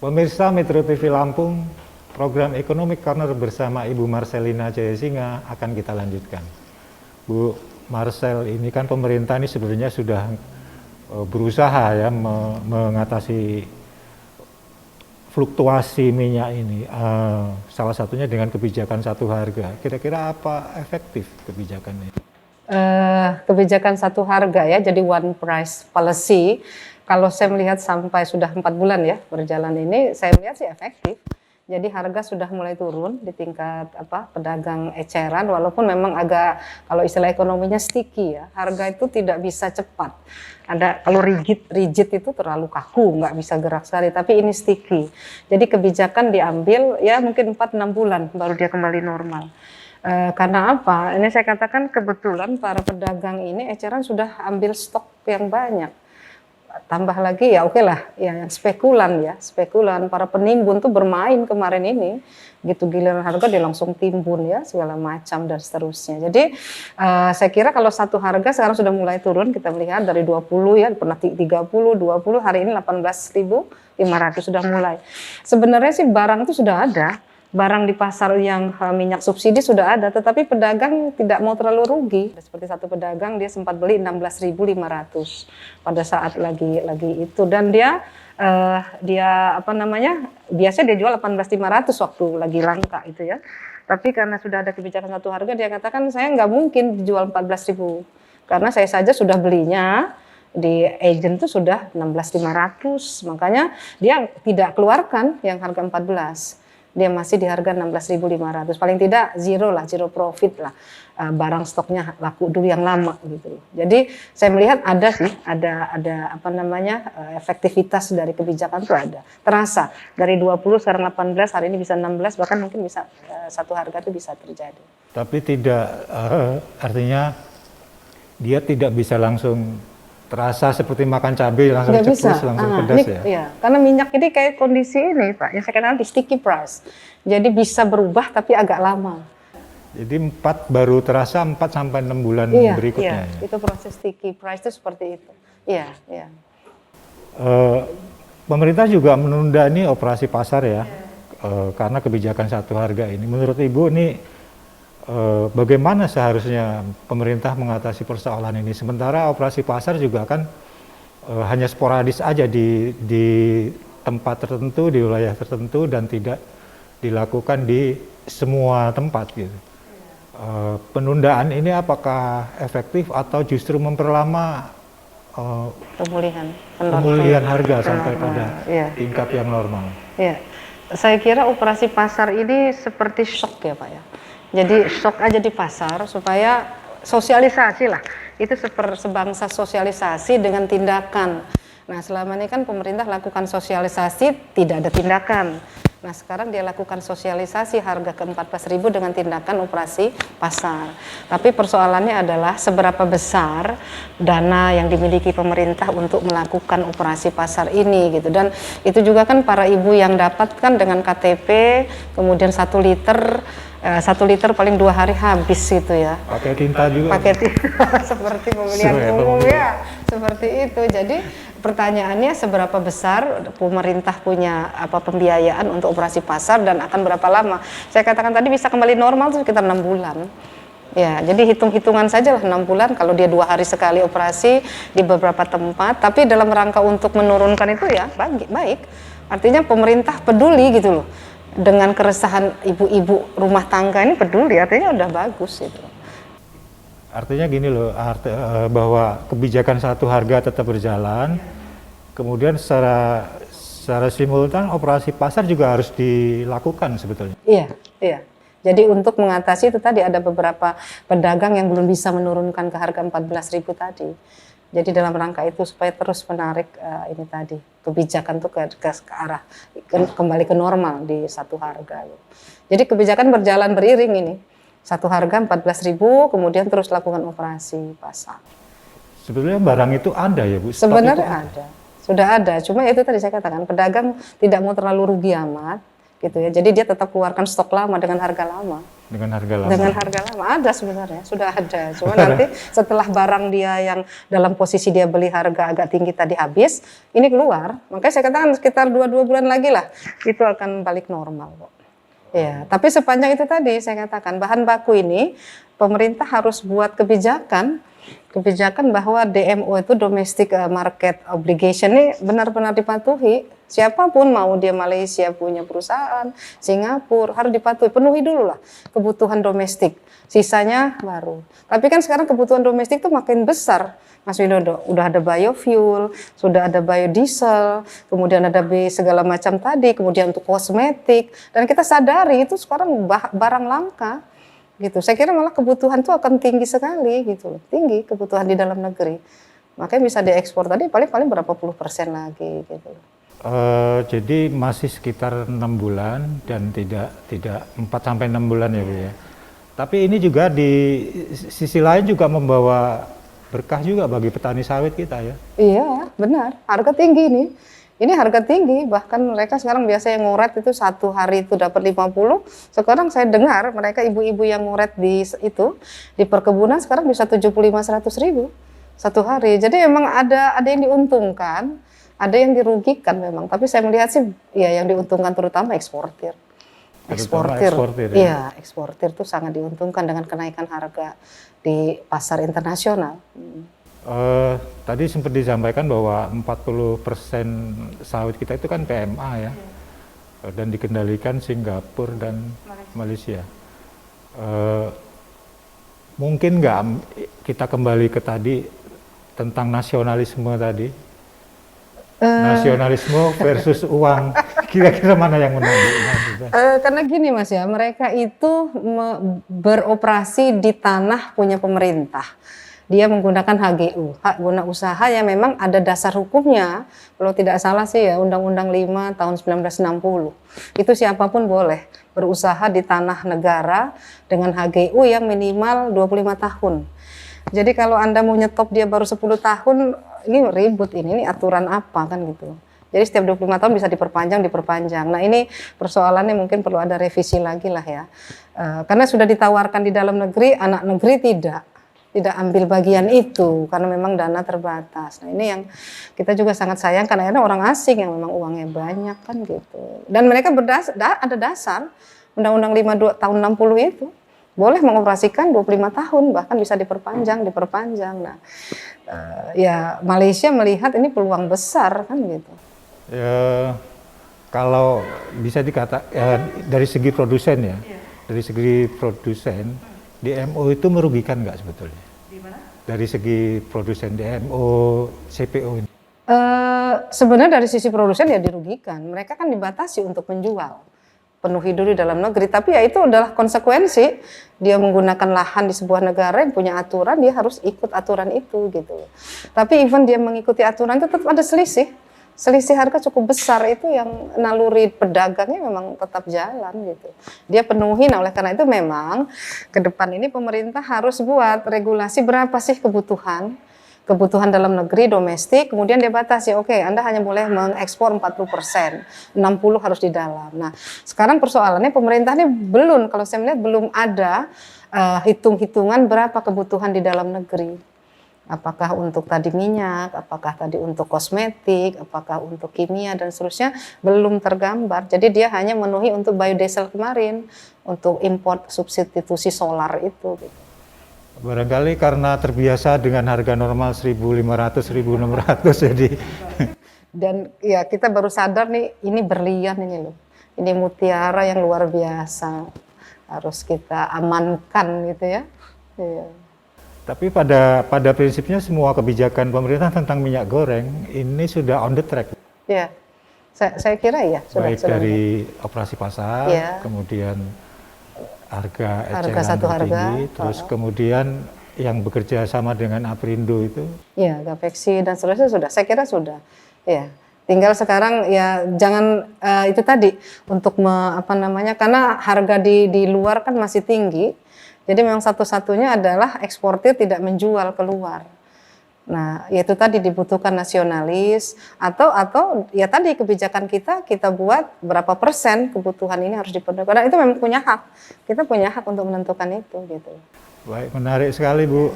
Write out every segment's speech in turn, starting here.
Pemirsa Metro TV Lampung, program Economic Corner bersama Ibu Marcelina Jayasinga akan kita lanjutkan. Bu Marcel, ini kan pemerintah ini sebenarnya sudah berusaha ya mengatasi fluktuasi minyak ini, salah satunya dengan kebijakan satu harga. Kira-kira apa efektif kebijakan ini? Kebijakan satu harga ya, jadi one price policy. Kalau saya melihat sampai sudah 4 bulan ya berjalan ini, saya melihat sih efektif. Jadi harga sudah mulai turun di tingkat pedagang eceran, walaupun memang agak, kalau istilah ekonominya sticky ya, harga itu tidak bisa cepat. Kalau rigid itu terlalu kaku, nggak bisa gerak sekali, tapi ini sticky. Jadi kebijakan diambil ya mungkin 4-6 bulan baru dia kembali normal. Karena apa? Ini saya katakan kebetulan para pedagang ini eceran sudah ambil stok yang banyak. Tambah lagi ya oke lah, ya yang spekulan para penimbun tuh bermain kemarin ini, gitu giliran harga dia langsung timbun ya segala macam dan seterusnya. Jadi saya kira kalau satu harga sekarang sudah mulai turun, kita melihat dari 20 ya pernah 30, 20, hari ini 18.500 sudah mulai. Sebenarnya sih barang itu sudah ada. Barang di pasar yang minyak subsidi sudah ada, tetapi pedagang tidak mau terlalu rugi. Seperti satu pedagang dia sempat beli 16.500 pada saat lagi itu, dan dia biasanya dia jual 18.500 waktu lagi langka itu ya. Tapi karena sudah ada kebijakan satu harga, dia katakan saya nggak mungkin dijual 14.000 karena saya saja sudah belinya di agent itu sudah 16.500, makanya dia tidak keluarkan yang harga 14. Dia masih di harga 16.500, paling tidak zero profit lah, barang stoknya laku dulu yang lama gitu. Jadi saya melihat ada efektivitas dari kebijakan itu ada, terasa dari 20 sekarang 18, hari ini bisa 16, bahkan mungkin bisa satu harga itu bisa terjadi. Tapi tidak artinya dia tidak bisa langsung terasa seperti makan cabai langsung ceplos, langsung pedas ya? Iya, karena minyak ini kayak kondisi ini Pak, yang saya kenal di sticky price. Jadi bisa berubah tapi agak lama. Jadi baru terasa 4-6 bulan berikutnya. Iya, itu proses sticky price itu seperti itu. Iya. Pemerintah juga menunda nih operasi pasar ya, karena kebijakan satu harga ini. Menurut Ibu nih, bagaimana seharusnya pemerintah mengatasi persoalan ini, sementara operasi pasar juga kan hanya sporadis aja di tempat tertentu, di wilayah tertentu, dan tidak dilakukan di semua tempat gitu. Penundaan ini apakah efektif atau justru memperlama pemulihan harga sampai pada tingkat yang normal? Iya, saya kira operasi pasar ini seperti shock ya Pak ya. Jadi shock aja di pasar supaya sosialisasi lah, itu sebangsa sosialisasi dengan tindakan. Nah selama ini kan pemerintah lakukan sosialisasi, tidak ada tindakan. Nah sekarang dia lakukan sosialisasi harga ke 14.000 dengan tindakan operasi pasar. Tapi persoalannya adalah seberapa besar dana yang dimiliki pemerintah untuk melakukan operasi pasar ini gitu. Dan itu juga kan para ibu yang dapatkan dengan KTP, kemudian 1 liter paling 2 hari habis gitu ya. Pakai tinta juga. Pakai tinta seperti pemilihan umum ya, seperti itu. Jadi pertanyaannya seberapa besar pemerintah punya pembiayaan untuk operasi pasar dan akan berapa lama? Saya katakan tadi bisa kembali normal itu sekitar 6 bulan. Ya, jadi hitung-hitungan saja lah 6 bulan kalau dia 2 hari sekali operasi di beberapa tempat, tapi dalam rangka untuk menurunkan itu ya baik. Artinya pemerintah peduli gitu loh. Dengan keresahan ibu-ibu rumah tangga ini peduli, artinya udah bagus itu. Artinya gini loh, bahwa kebijakan satu harga tetap berjalan, kemudian secara simultan operasi pasar juga harus dilakukan sebetulnya. Iya. Jadi untuk mengatasi itu tadi ada beberapa pedagang yang belum bisa menurunkan ke harga 14.000 tadi. Jadi dalam rangka itu supaya terus menarik ini tadi kebijakan itu ke arah kembali ke normal di satu harga. Jadi kebijakan berjalan beriring ini. Satu harga 14.000, kemudian terus lakukan operasi pasar. Sebetulnya barang itu ada ya Bu? Sebenarnya ada. Sudah ada. Cuma itu tadi saya katakan pedagang tidak mau terlalu rugi amat gitu ya. Jadi dia tetap keluarkan stok lama dengan harga lama. dengan harga lama? Dengan harga lama ada sebenarnya, sudah ada. Cuma nanti setelah barang dia yang dalam posisi dia beli harga agak tinggi tadi habis, ini keluar. Makanya saya katakan sekitar 2 bulan lagi lah, itu akan balik normal kok. Ya, tapi sepanjang itu tadi saya katakan bahan baku ini pemerintah harus buat kebijakan bahwa DMO itu domestic market obligation ini benar-benar dipatuhi. Siapapun mau dia Malaysia punya perusahaan, Singapura harus dipatuhi, penuhi dulu lah kebutuhan domestik. Sisanya baru. Tapi kan sekarang kebutuhan domestik itu makin besar, Mas Widodo. Udah ada biofuel, sudah ada biodiesel, kemudian ada segala macam tadi, kemudian untuk kosmetik. Dan kita sadari itu sekarang barang langka. Gitu. Saya kira malah kebutuhan itu akan tinggi sekali gitu loh. Tinggi kebutuhan di dalam negeri. Makanya bisa diekspor tadi paling berapa puluh persen lagi gitu. Jadi masih sekitar 6 bulan dan tidak 4 sampai 6 bulan ya Bu ya. Tapi ini juga di sisi lain juga membawa berkah juga bagi petani sawit kita ya. Iya, benar. Harga tinggi nih. Ini harga tinggi, bahkan mereka sekarang biasa yang ngoret itu 1 hari itu dapat 50. Sekarang saya dengar mereka ibu-ibu yang ngoret di perkebunan sekarang bisa 75-100 ribu 1 hari. Jadi memang ada yang diuntungkan, ada yang dirugikan memang. Tapi saya melihat sih ya yang diuntungkan terutama eksportir. Eksportir ya. Iya, eksportir itu sangat diuntungkan dengan kenaikan harga di pasar internasional. Tadi sempat disampaikan bahwa 40% sawit kita itu kan PMA ya, dan dikendalikan Singapura dan Malaysia. Mungkin nggak kita kembali ke tadi tentang nasionalisme tadi, nasionalisme versus uang, kira-kira mana yang menang? Karena gini Mas ya, mereka itu beroperasi di tanah punya pemerintah. Dia menggunakan HGU, hak guna usaha yang memang ada dasar hukumnya. Kalau tidak salah sih ya Undang-Undang 5 tahun 1960. Itu siapapun boleh berusaha di tanah negara dengan HGU yang minimal 25 tahun. Jadi kalau Anda mau nyetop dia baru 10 tahun, ini ribut ini aturan apa kan gitu. Jadi setiap 25 tahun bisa diperpanjang. Nah ini persoalannya mungkin perlu ada revisi lagi lah ya. Karena sudah ditawarkan di dalam negeri, anak negeri tidak ambil bagian itu karena memang dana terbatas. Nah ini yang kita juga sangat sayangkan, karena orang asing yang memang uangnya banyak kan gitu. Dan mereka ada dasar Undang-Undang 5 tahun 60 itu boleh mengoperasikan 25 tahun bahkan bisa diperpanjang. Nah ya Malaysia melihat ini peluang besar kan gitu. Ya, kalau bisa dikatakan dari segi produsen ya, dari segi produsen DMO itu merugikan nggak sebetulnya? Dari segi produsen DMO, CPO ini? Sebenarnya dari sisi produsen ya dirugikan. Mereka kan dibatasi untuk menjual, penuhi dulu dalam negeri. Tapi ya itu adalah konsekuensi. Dia menggunakan lahan di sebuah negara yang punya aturan, dia harus ikut aturan itu gitu. Tapi even dia mengikuti aturan itu tetap ada selisih. Selisih harga cukup besar itu yang naluri pedagangnya memang tetap jalan gitu. Dia penuhi, nah oleh karena itu memang ke depan ini pemerintah harus buat regulasi berapa sih kebutuhan dalam negeri domestik, kemudian dia batasi, oke, Anda hanya boleh mengekspor 40%, 60% harus di dalam. Nah sekarang persoalannya pemerintah ini belum, kalau saya melihat belum ada hitung-hitungan berapa kebutuhan di dalam negeri. Apakah untuk tadi minyak, apakah tadi untuk kosmetik, apakah untuk kimia dan seterusnya belum tergambar. Jadi dia hanya memenuhi untuk biodiesel kemarin, untuk import substitusi solar itu. Gitu. Barangkali karena terbiasa dengan harga normal 1.500, 1.600 jadi. Dan ya kita baru sadar nih ini berlian ini loh, ini mutiara yang luar biasa, harus kita amankan gitu ya. Iya. Tapi pada prinsipnya semua kebijakan pemerintah tentang minyak goreng ini sudah on the track. Ya, saya kira ya. Baik dari operasi pasar, kemudian harga satu tertinggi, terus kemudian yang bekerja sama dengan Aprindo itu. Ya, Gapexi dan seterusnya sudah. Saya kira sudah. Ya, tinggal sekarang ya jangan itu tadi untuk karena harga di luar kan masih tinggi. Jadi memang satu-satunya adalah eksportir tidak menjual keluar. Nah, yaitu tadi dibutuhkan nasionalis atau ya tadi kebijakan kita buat berapa persen kebutuhan ini harus dipenuhi. Karena itu memang punya hak. Kita punya hak untuk menentukan itu gitu. Baik, menarik sekali Bu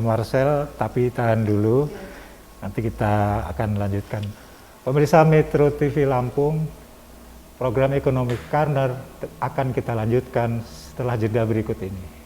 Marcel, tapi tahan dulu. Nanti kita akan lanjutkan. Pemirsa Metro TV Lampung, program Economic Corner akan kita lanjutkan setelah jeda berikut ini.